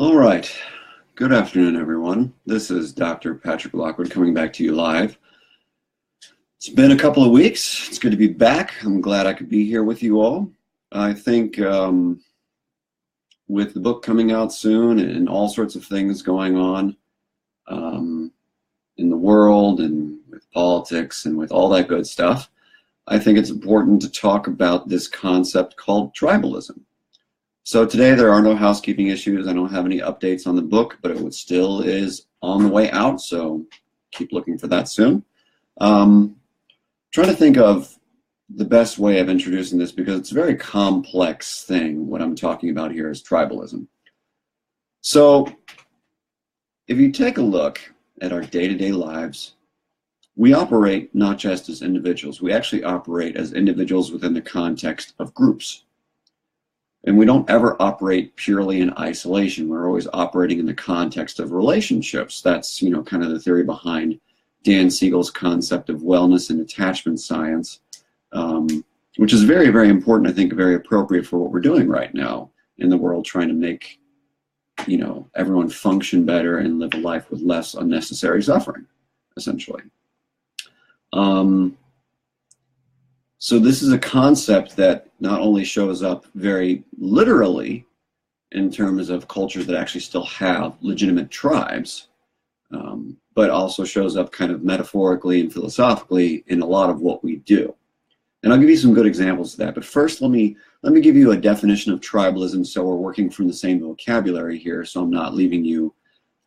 All right. Good afternoon, everyone. This is Dr. Patrick Lockwood coming back to you live. It's been a couple of weeks. It's good to be back. I'm glad I could be here with you all. I think with the book coming out soon and all sorts of things going on in the world and with politics and with all that good stuff, I think it's important to talk about this concept called tribalism. So today there are no housekeeping issues. I don't have any updates on the book, but it still is on the way out, so keep looking for that soon. Trying to think of the best way of introducing this because it's a very complex thing. What I'm talking about here is tribalism. So if you take a look at our day-to-day lives, we operate not just as individuals. We actually operate as individuals within the context of groups. And we don't ever operate purely in isolation. We're always operating in the context of relationships. That's, kind of the theory behind Dan Siegel's concept of wellness and attachment science, which is very, very important, I think, very appropriate for what we're doing right now in the world, trying to make, everyone function better and live a life with less unnecessary suffering, essentially. So this is a concept that not only shows up very literally in terms of cultures that actually still have legitimate tribes, but also shows up kind of metaphorically and philosophically in a lot of what we do. And I'll give you some good examples of that. But first, let me give you a definition of tribalism so we're working from the same vocabulary here, so I'm not leaving you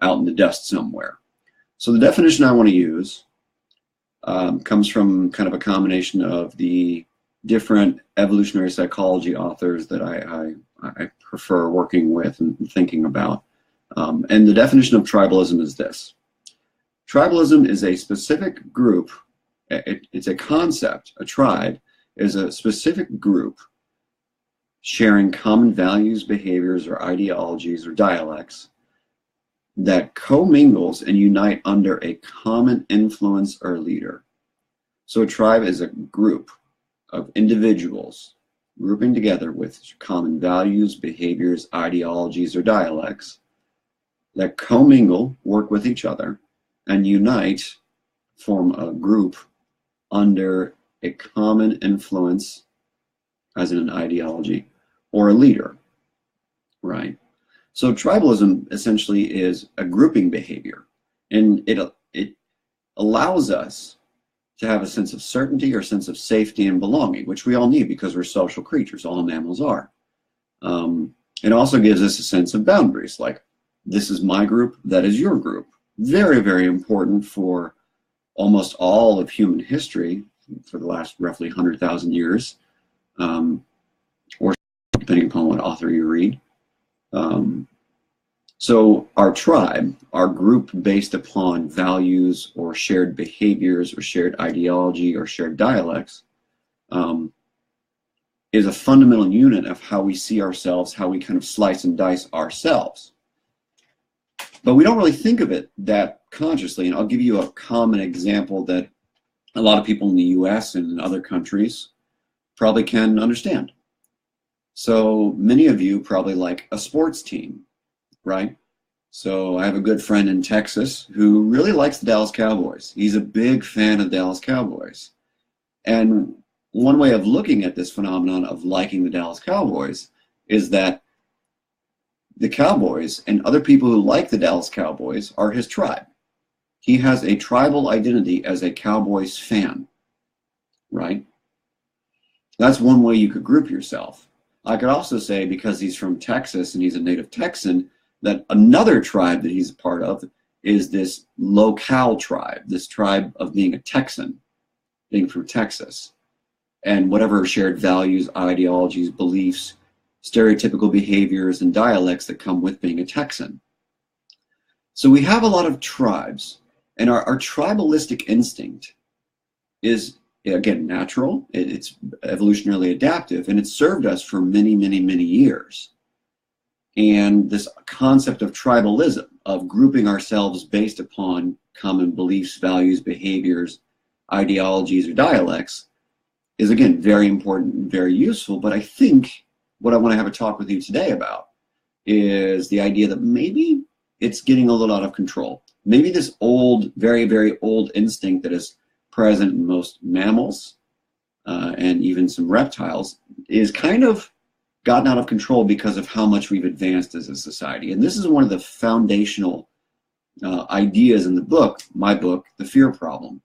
out in the dust somewhere. So the definition I want to use comes from kind of a combination of the different evolutionary psychology authors that I prefer working with and thinking about. And the definition of tribalism is this. Tribalism is a specific group, it's a concept, a tribe is a specific group sharing common values, behaviors, or ideologies or dialects that commingles and unite under a common influence or leader. So a tribe is a group of individuals grouping together with common values, behaviors, ideologies, or dialects that commingle, work with each other, and unite, form a group under a common influence, as in an ideology, or a leader, right? So tribalism essentially is a grouping behavior, and it allows us to have a sense of certainty or sense of safety and belonging, which we all need because we're social creatures. All mammals are. It also gives us a sense of boundaries, like this is my group, that is your group. Very, very important for almost all of human history for the last roughly 100,000 years, or depending upon what author you read. So our tribe, our group based upon values or shared behaviors or shared ideology or shared dialects, is a fundamental unit of how we see ourselves, how we kind of slice and dice ourselves. But we don't really think of it that consciously, and I'll give you a common example that a lot of people in the US and in other countries probably can understand. So many of you probably like a sports team, right? So I have a good friend in Texas who really likes the Dallas Cowboys. He's a big fan of the Dallas Cowboys. And one way of looking at this phenomenon of liking the Dallas Cowboys is that the Cowboys and other people who like the Dallas Cowboys are his tribe. He has a tribal identity as a Cowboys fan, right? That's one way you could group yourself. I could also say, because he's from Texas and he's a native Texan, that another tribe that he's a part of is this locale tribe, this tribe of being a Texan, being from Texas, and whatever shared values, ideologies, beliefs, stereotypical behaviors, and dialects that come with being a Texan. So we have a lot of tribes, and our tribalistic instinct is, again, natural, it's evolutionarily adaptive, and it's served us for many, many, many years. And this concept of tribalism, of grouping ourselves based upon common beliefs, values, behaviors, ideologies, or dialects, is, again, very important and very useful. But I think what I want to have a talk with you today about is the idea that maybe it's getting a little out of control. Maybe this old, very, very old instinct that is present in most mammals and even some reptiles is kind of gotten out of control because of how much we've advanced as a society. And this is one of the foundational ideas in the book, my book, The Fear Problem.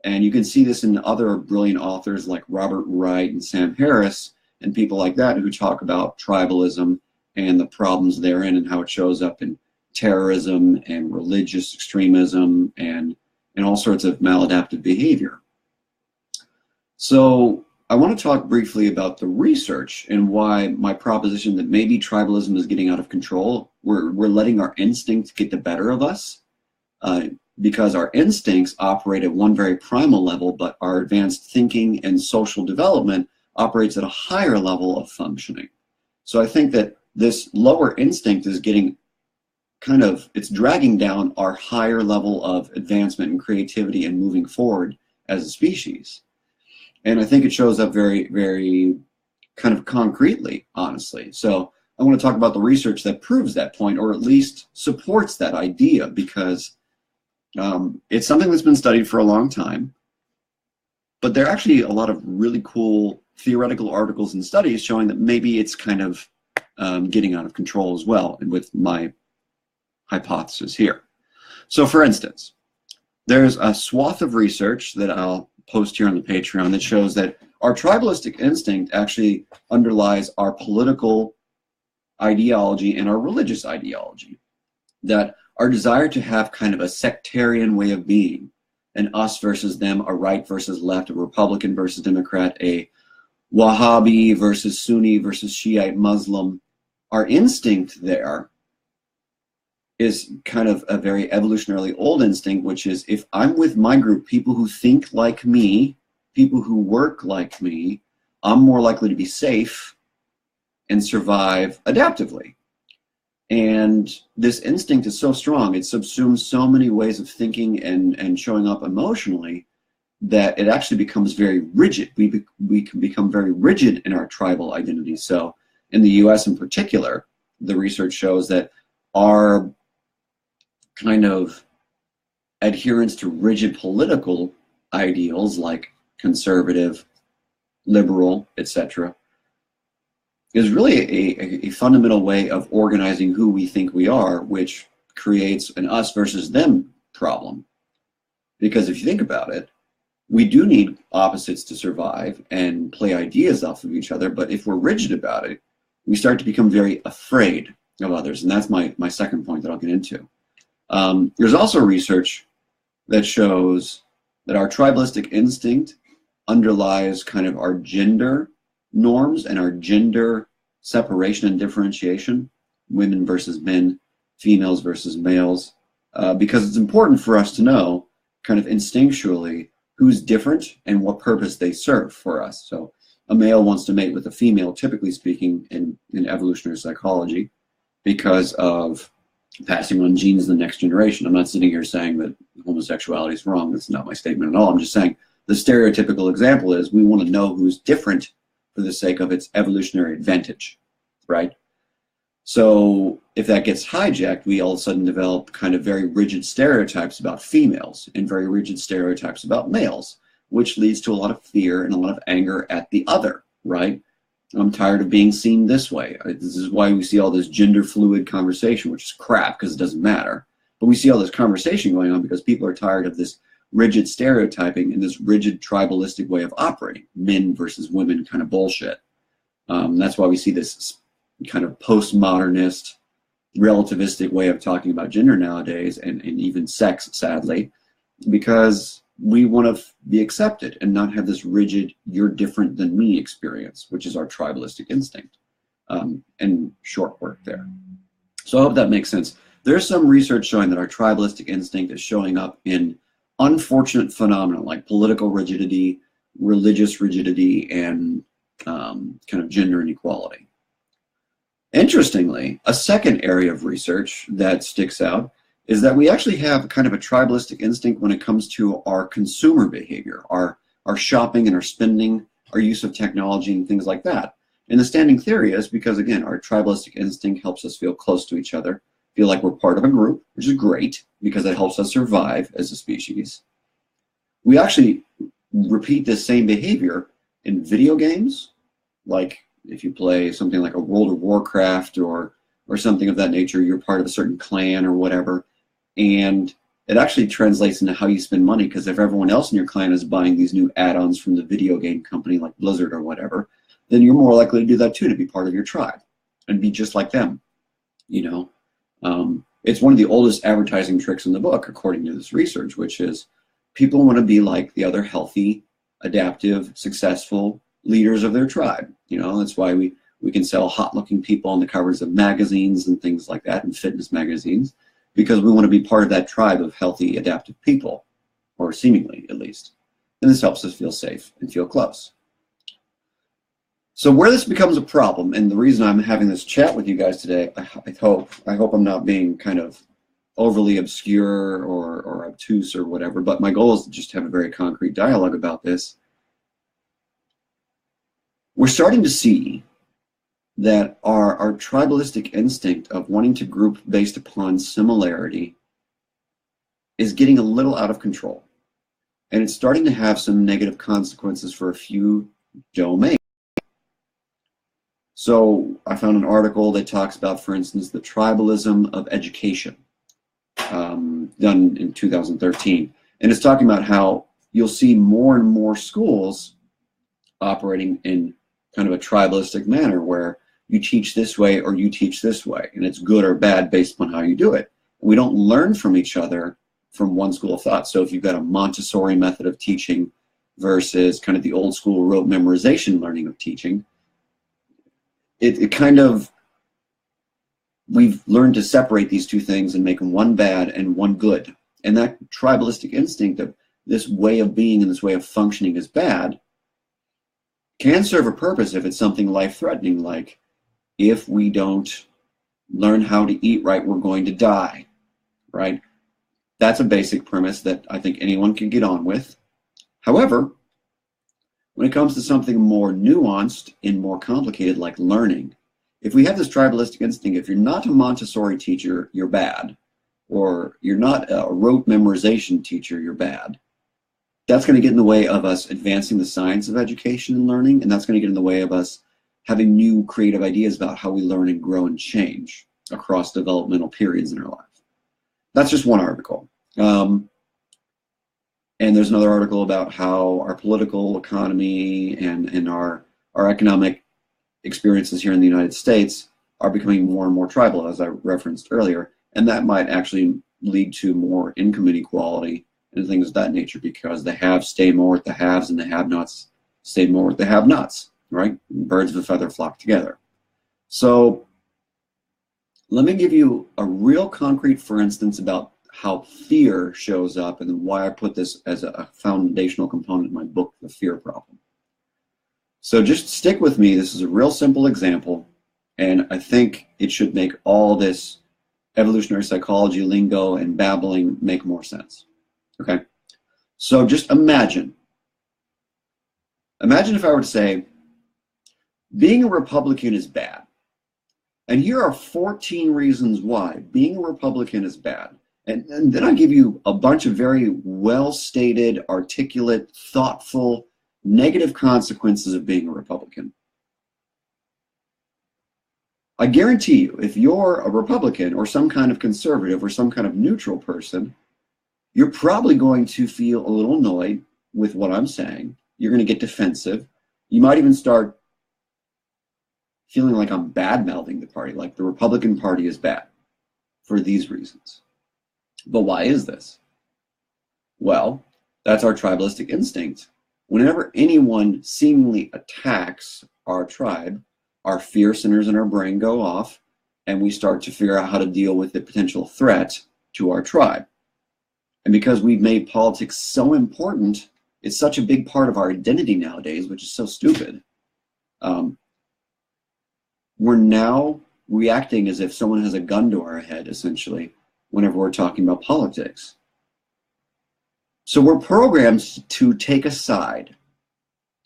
And you can see this in other brilliant authors like Robert Wright and Sam Harris and people like that who talk about tribalism and the problems therein and how it shows up in terrorism and religious extremism and all sorts of maladaptive behavior. So I want to talk briefly about the research and why my proposition that maybe tribalism is getting out of control. We're letting our instincts get the better of us because our instincts operate at one very primal level, but our advanced thinking and social development operates at a higher level of functioning. So I think that this lower instinct is getting it's dragging down our higher level of advancement and creativity and moving forward as a species. And I think it shows up very, very kind of concretely, honestly. So I want to talk about the research that proves that point, or at least supports that idea, because it's something that's been studied for a long time. But there are actually a lot of really cool theoretical articles and studies showing that maybe it's kind of getting out of control as well, and with my hypothesis here. So for instance, there's a swath of research that I'll post here on the Patreon that shows that our tribalistic instinct actually underlies our political ideology and our religious ideology. That our desire to have kind of a sectarian way of being, an us versus them, a right versus left, a Republican versus Democrat, a Wahhabi versus Sunni versus Shiite Muslim, our instinct there is kind of a very evolutionarily old instinct, which is if I'm with my group, people who think like me, people who work like me, I'm more likely to be safe and survive adaptively. And this instinct is so strong, it subsumes so many ways of thinking and showing up emotionally that it actually becomes very rigid. We can become very rigid in our tribal identity. So in the US in particular, the research shows that our kind of adherence to rigid political ideals like conservative, liberal, etc., is really a fundamental way of organizing who we think we are, which creates an us versus them problem. Because if you think about it, we do need opposites to survive and play ideas off of each other, but if we're rigid about it, we start to become very afraid of others, and that's my second point that I'll get into. There's also research that shows that our tribalistic instinct underlies kind of our gender norms and our gender separation and differentiation, women versus men, females versus males, because it's important for us to know kind of instinctually who's different and what purpose they serve for us. So a male wants to mate with a female, typically speaking, in evolutionary psychology, because of passing on genes to the next generation. I'm not sitting here saying that homosexuality is wrong. That's not my statement at all. I'm just saying the stereotypical example is we want to know who's different for the sake of its evolutionary advantage, right? So if that gets hijacked, we all of a sudden develop kind of very rigid stereotypes about females and very rigid stereotypes about males, which leads to a lot of fear and a lot of anger at the other, right? I'm tired of being seen this way. This is why we see all this gender fluid conversation, which is crap because it doesn't matter. But we see all this conversation going on because people are tired of this rigid stereotyping and this rigid tribalistic way of operating, men versus women kind of bullshit. That's why we see this kind of postmodernist, relativistic way of talking about gender nowadays, and even sex, sadly, because we want to be accepted and not have this rigid, you're different than me experience, which is our tribalistic instinct. And short work there. So I hope that makes sense. There's some research showing that our tribalistic instinct is showing up in unfortunate phenomena like political rigidity, religious rigidity, and kind of gender inequality. Interestingly, a second area of research that sticks out is that we actually have kind of a tribalistic instinct when it comes to our consumer behavior, our shopping and our spending, our use of technology and things like that. And the standing theory is because, again, our tribalistic instinct helps us feel close to each other, feel like we're part of a group, which is great because it helps us survive as a species. We actually repeat this same behavior in video games, like if you play something like a World of Warcraft or something of that nature, you're part of a certain clan or whatever, and it actually translates into how you spend money, because if everyone else in your clan is buying these new add-ons from the video game company like Blizzard or whatever, then you're more likely to do that too, to be part of your tribe and be just like them. You know, it's one of the oldest advertising tricks in the book, according to this research, which is people want to be like the other healthy, adaptive, successful leaders of their tribe. You know, that's why we can sell hot-looking people on the covers of magazines and things like that, and fitness magazines, because we want to be part of that tribe of healthy, adaptive people, or seemingly at least. And this helps us feel safe and feel close. So where this becomes a problem, and the reason I'm having this chat with you guys today, I hope I'm not being kind of overly obscure or obtuse or whatever, but my goal is to just have a very concrete dialogue about this. We're starting to see that our tribalistic instinct of wanting to group based upon similarity is getting a little out of control. And it's starting to have some negative consequences for a few domains. So I found an article that talks about, for instance, the tribalism of education, done in 2013. And it's talking about how you'll see more and more schools operating in kind of a tribalistic manner where you teach this way or you teach this way, and it's good or bad based upon how you do it. We don't learn from each other from one school of thought. So if you've got a Montessori method of teaching versus kind of the old school rote memorization learning of teaching, it kind of, we've learned to separate these two things and make them one bad and one good. And that tribalistic instinct of this way of being and this way of functioning is bad can serve a purpose if it's something life-threatening, like if we don't learn how to eat right, we're going to die, right? That's a basic premise that I think anyone can get on with. However, when it comes to something more nuanced and more complicated like learning, if we have this tribalistic instinct, if you're not a Montessori teacher, you're bad, or you're not a rote memorization teacher, you're bad. That's going to get in the way of us advancing the science of education and learning, and that's going to get in the way of us having new creative ideas about how we learn and grow and change across developmental periods in our life. That's just one article. And there's another article about how our political economy and our economic experiences here in the United States are becoming more and more tribal, as I referenced earlier, and that might actually lead to more income inequality and things of that nature, because the haves stay more with the haves and the have-nots stay more with the have-nots, right? Birds of a feather flock together. So let me give you a real concrete for instance about how fear shows up and why I put this as a foundational component in my book, The Fear Problem. So just stick with me. This is a real simple example, and I think it should make all this evolutionary psychology lingo and babbling make more sense. Okay, so just imagine if I were to say, being a Republican is bad. And here are 14 reasons why being a Republican is bad. And then I give you a bunch of very well-stated, articulate, thoughtful, negative consequences of being a Republican. I guarantee you, if you're a Republican or some kind of conservative or some kind of neutral person, you're probably going to feel a little annoyed with what I'm saying. You're going to get defensive. You might even start feeling like I'm bad-mouthing the party, like the Republican Party is bad for these reasons. But why is this? Well, that's our tribalistic instinct. Whenever anyone seemingly attacks our tribe, our fear centers in our brain go off, and we start to figure out how to deal with the potential threat to our tribe. And because we've made politics so important, it's such a big part of our identity nowadays, which is so stupid. We're now reacting as if someone has a gun to our head, essentially, whenever we're talking about politics. So we're programmed to take a side.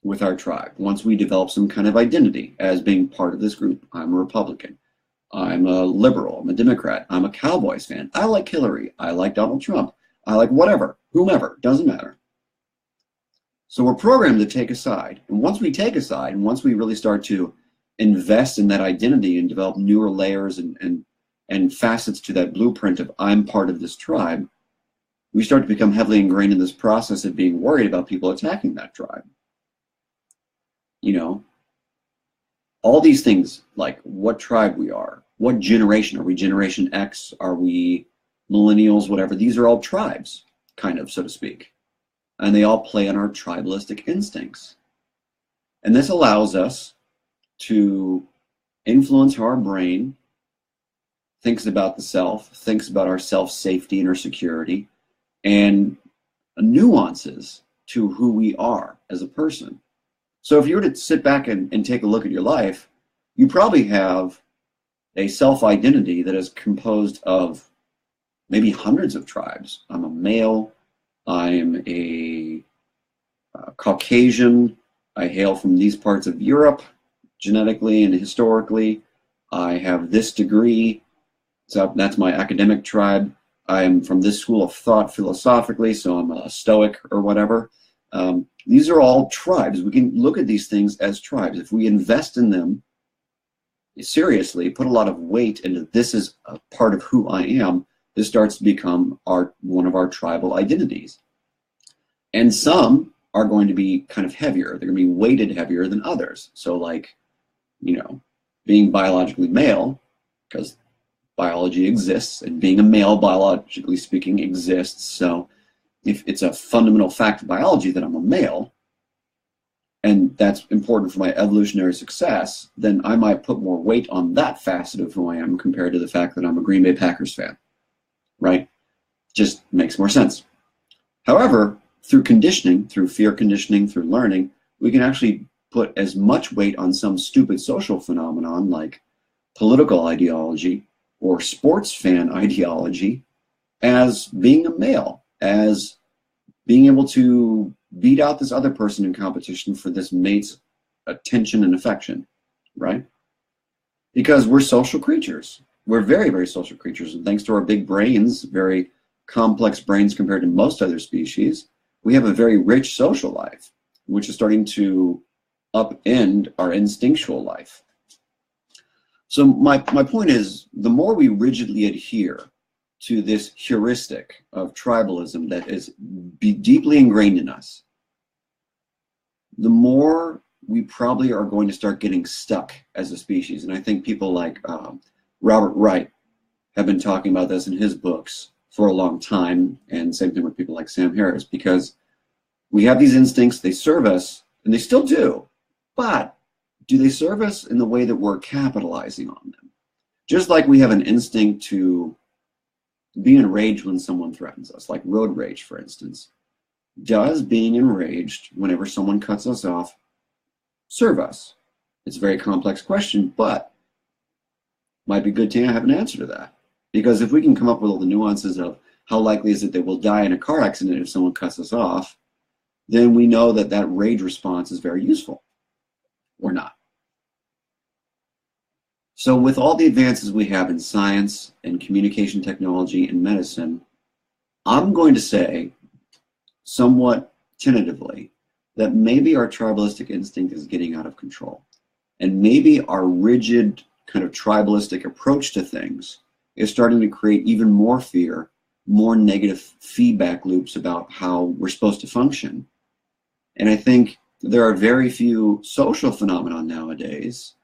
with our tribe. Once we develop some kind of identity as being part of this group, I'm a Republican, I'm a liberal, I'm a Democrat, I'm a Cowboys fan, I like Hillary, I like Donald Trump, I like whatever, whomever, doesn't matter. So we're programmed to take a side. And once we take a side, and once we really start to invest in that identity and develop newer layers and facets to that blueprint of I'm part of this tribe, we start to become heavily ingrained in this process of being worried about people attacking that tribe. You know, all these things, like what tribe we are, what generation, are we Generation X, are we millennials, whatever, these are all tribes, kind of, so to speak. And they all play on our tribalistic instincts. And this allows us to influence how our brain thinks about the self, thinks about our self-safety and our security, and nuances to who we are as a person. So if you were to sit back and take a look at your life, you probably have a self-identity that is composed of maybe hundreds of tribes. I'm a male, I'm a Caucasian, I hail from these parts of Europe, genetically and historically. I have this degree, so that's my academic tribe. I'm from this school of thought philosophically, so I'm a Stoic or whatever. These are all tribes. We can look at these things as tribes. If we invest in them seriously, put a lot of weight into this is a part of who I am, this starts to become one of our tribal identities. And some are going to be kind of heavier. They're going to be weighted heavier than others. So like, you know, being biologically male, because biology exists, and being a male, biologically speaking, exists. So if it's a fundamental fact of biology that I'm a male, and that's important for my evolutionary success, then I might put more weight on that facet of who I am compared to the fact that I'm a Green Bay Packers fan, right? Just makes more sense. However, through conditioning, through fear conditioning, through learning, we can actually put as much weight on some stupid social phenomenon like political ideology or sports fan ideology as being a male, as being able to beat out this other person in competition for this mate's attention and affection, right? Because we're social creatures. We're very, very social creatures. And thanks to our big brains, very complex brains compared to most other species, we have a very rich social life, which is starting to upend our instinctual life. So my point is, the more we rigidly adhere to this heuristic of tribalism that is deeply ingrained in us, the more we probably are going to start getting stuck as a species. And I think people like Robert Wright have been talking about this in his books for a long time, and same thing with people like Sam Harris, because we have these instincts, they serve us, and they still do, but do they serve us in the way that we're capitalizing on them? Just like we have an instinct to be enraged when someone threatens us, like road rage, for instance. Does being enraged whenever someone cuts us off serve us? It's a very complex question, but might be good to have an answer to that. Because if we can come up with all the nuances of how likely is it that we'll die in a car accident if someone cuts us off, then we know that that rage response is very useful, or not. So with all the advances we have in science and communication technology and medicine, I'm going to say, somewhat tentatively, that maybe our tribalistic instinct is getting out of control. And maybe our rigid kind of tribalistic approach to things is starting to create even more fear, more negative feedback loops about how we're supposed to function. And I think there are very few social phenomena nowadays,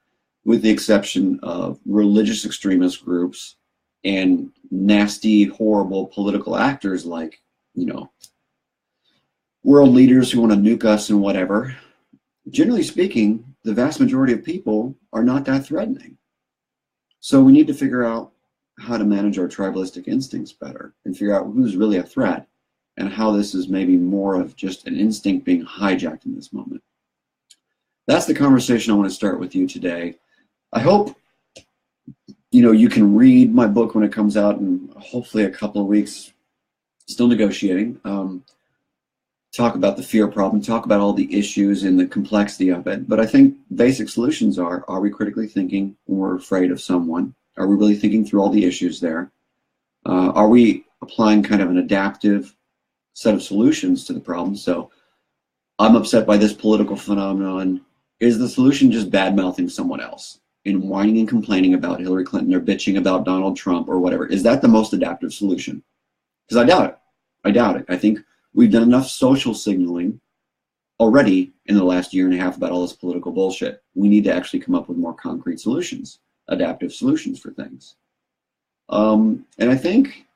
with the exception of religious extremist groups and nasty, horrible political actors like, you know, world leaders who want to nuke us and whatever. Generally speaking, the vast majority of people are not that threatening. So we need to figure out how to manage our tribalistic instincts better and figure out who's really a threat and how this is maybe more of just an instinct being hijacked in this moment. That's the conversation I want to start with you today. I hope you can read my book when it comes out in hopefully a couple of weeks. Still negotiating. talk about the fear problem, talk about all the issues and the complexity of it. But I think basic solutions are we critically thinking when we're afraid of someone? Are we really thinking through all the issues there? Are we applying kind of an adaptive set of solutions to the problem? So I'm upset by this political phenomenon. Is the solution just bad-mouthing someone else and whining and complaining about Hillary Clinton or bitching about Donald Trump or whatever? Is that the most adaptive solution? Because I doubt it. I doubt it. I think we've done enough social signaling already in the last year and a half about all this political bullshit. We need to actually come up with more concrete solutions, adaptive solutions for things. And I think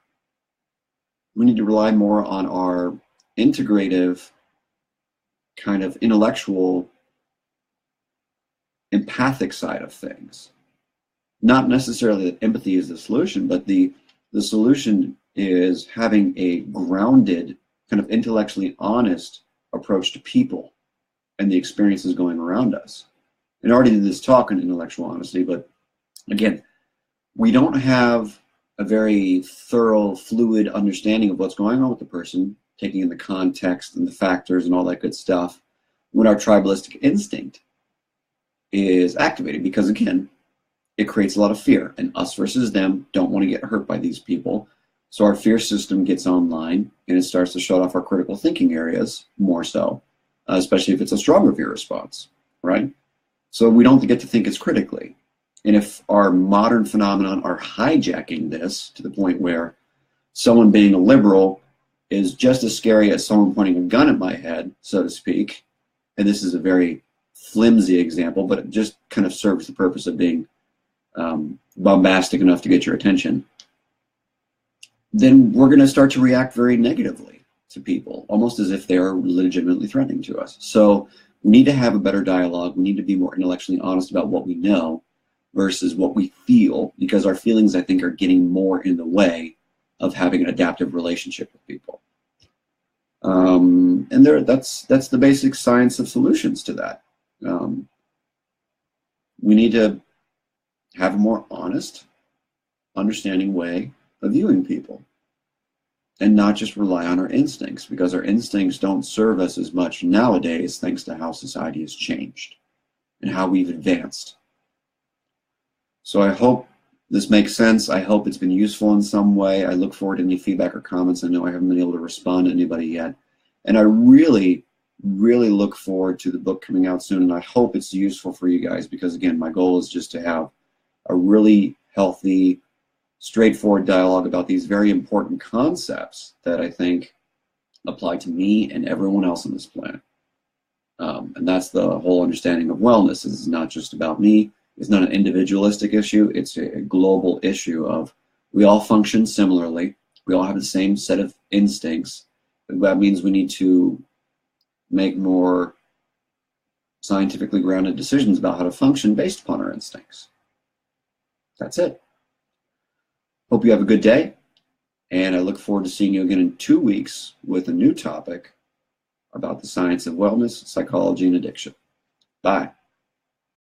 we need to rely more on our integrative kind of intellectual, empathic side of things. Not necessarily that empathy is the solution, but the solution is having a grounded, kind of intellectually honest approach to people and the experiences going around us. And I already did this talk on intellectual honesty, but again, we don't have a very thorough, fluid understanding of what's going on with the person, taking in the context and the factors and all that good stuff, when our tribalistic instinct is activated. Because again, it creates a lot of fear, and us versus them don't want to get hurt by these people. So our fear system gets online and it starts to shut off our critical thinking areas more so, especially if it's a stronger fear response, right? So we don't get to think as critically. And if our modern phenomenon are hijacking this to the point where someone being a liberal is just as scary as someone pointing a gun at my head, so to speak, and this is a very flimsy example, but it just kind of serves the purpose of being bombastic enough to get your attention, then we're going to start to react very negatively to people, almost as if they're legitimately threatening to us. So we need to have a better dialogue. We need to be more intellectually honest about what we know versus what we feel, because our feelings, I think, are getting more in the way of having an adaptive relationship with people. And that's the basic science of solutions to that. We need to have a more honest, understanding way of viewing people and not just rely on our instincts, because our instincts don't serve us as much nowadays thanks to how society has changed and how we've advanced. So I hope this makes sense. I hope it's been useful in some way. I look forward to any feedback or comments. I know I haven't been able to respond to anybody yet. And I really, really look forward to the book coming out soon. And I hope it's useful for you guys, because again, my goal is just to have a really healthy, straightforward dialogue about these very important concepts that I think apply to me and everyone else on this planet. And that's the whole understanding of wellness. This is not just about me. It's not an individualistic issue. It's a global issue of we all function similarly. We all have the same set of instincts. That means we need to make more scientifically grounded decisions about how to function based upon our instincts. That's it. Hope you have a good day, and I look forward to seeing you again in 2 weeks with a new topic about the science of wellness, psychology, and addiction. Bye.